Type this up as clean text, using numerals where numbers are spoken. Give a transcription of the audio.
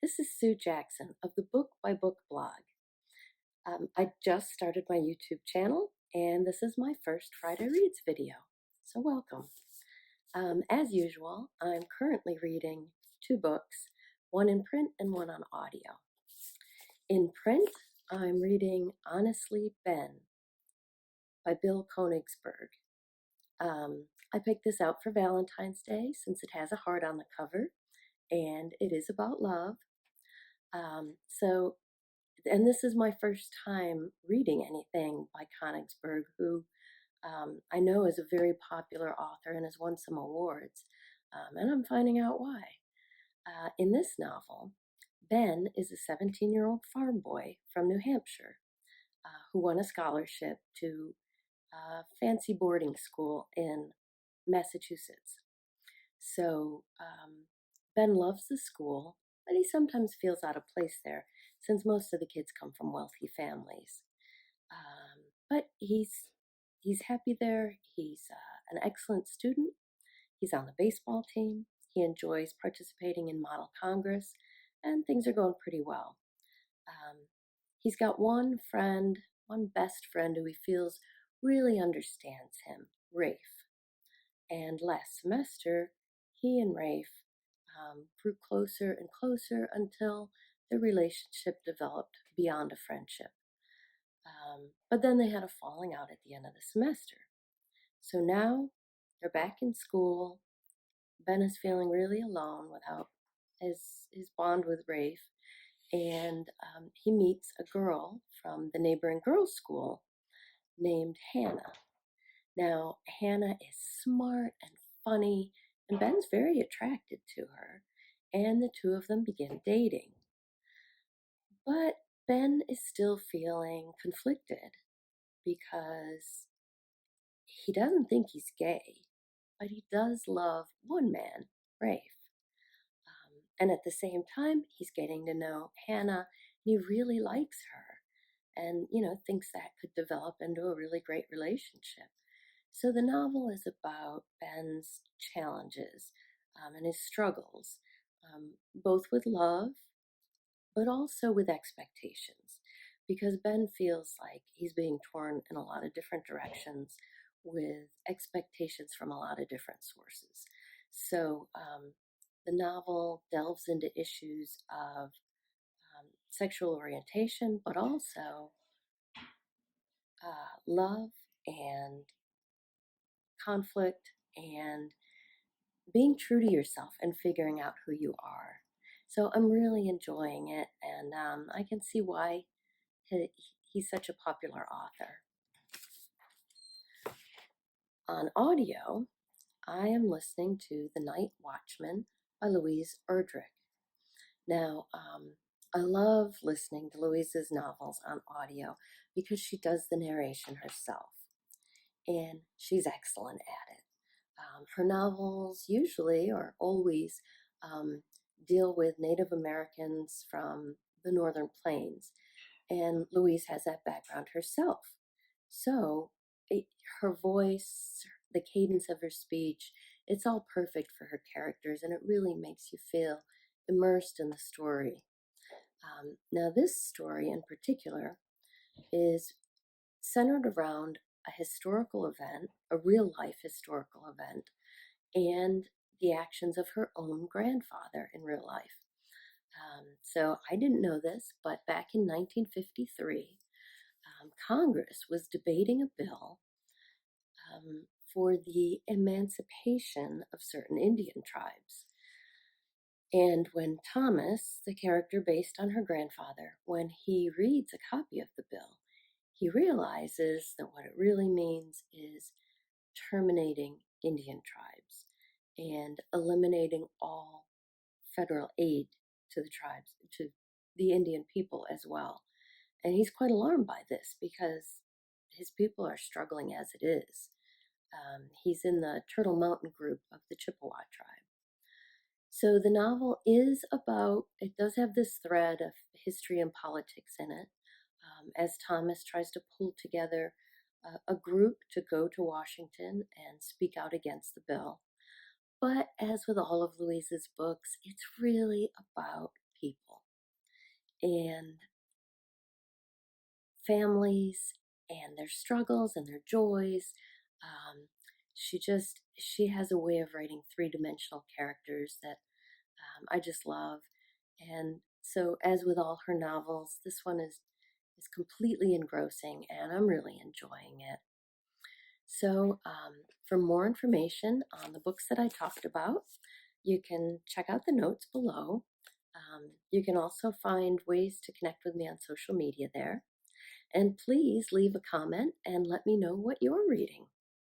This is Sue Jackson of the Book by Book blog. I just started my YouTube channel, and this is my first Friday Reads video, so welcome. As usual, I'm currently reading two books, one in print and one on audio. In print, I'm reading Honestly, Ben by Bill Konigsberg. I picked this out for Valentine's Day since it has a heart on the cover, and it is about love. And this is my first time reading anything by Konigsberg, who I know is a very popular author and has won some awards, and I'm finding out why. In this novel, Ben is a 17-year-old farm boy from New Hampshire who won a scholarship to a fancy boarding school in Massachusetts. So Ben loves the school, but he sometimes feels out of place there since most of the kids come from wealthy families. But he's happy there. He's an excellent student. He's on the baseball team. He enjoys participating in Model Congress, and things are going pretty well. He's got one best friend who he feels really understands him, Rafe. And last semester, he and Rafe grew closer and closer until their relationship developed beyond a friendship. But then they had a falling out at the end of the semester. So now they're back in school. Ben is feeling really alone without his bond with Rafe. And he meets a girl from the neighboring girls' school named Hannah. Now, Hannah is smart and funny, and Ben's very attracted to her, and the two of them begin dating. But Ben is still feeling conflicted because he doesn't think he's gay, but he does love one man, Rafe. And at the same time, he's getting to know Hannah, and he really likes her and, thinks that could develop into a really great relationship. So the novel is about Ben's challenges and his struggles, both with love, but also with expectations, because Ben feels like he's being torn in a lot of different directions with expectations from a lot of different sources. So the novel delves into issues of sexual orientation, but also love and conflict and being true to yourself and figuring out who you are. So I'm really enjoying it, and I can see why he's such a popular author. On audio, I am listening to The Night Watchman by Louise Erdrich. Now, I love listening to Louise's novels on audio because she does the narration herself, and she's excellent at it. Her novels usually or always deal with Native Americans from the Northern Plains, and Louise has that background herself. So her voice, the cadence of her speech, it's all perfect for her characters, and it really makes you feel immersed in the story. Now, this story in particular is centered around a historical event, a real life historical event, and the actions of her own grandfather in real life. So I didn't know this, but back in 1953, Congress was debating a bill for the emancipation of certain Indian tribes. And when Thomas, the character based on her grandfather, when he reads a copy of the bill, he realizes that what it really means is terminating Indian tribes and eliminating all federal aid to the tribes, to the Indian people as well. And he's quite alarmed by this because his people are struggling as it is. He's in the Turtle Mountain group of the Chippewa tribe. So the novel it does have this thread of history and politics in it, as Thomas tries to pull together a group to go to Washington and speak out against the bill. But as with all of Louise's books, it's really about people. and families and their struggles and their joys. Um, she has a way of writing three-dimensional characters that I just love. And so, as with all her novels, this one is completely engrossing, and I'm really enjoying it. So, for more information on the books that I talked about, you can check out the notes below. You can also find ways to connect with me on social media there. And please leave a comment and let me know what you're reading.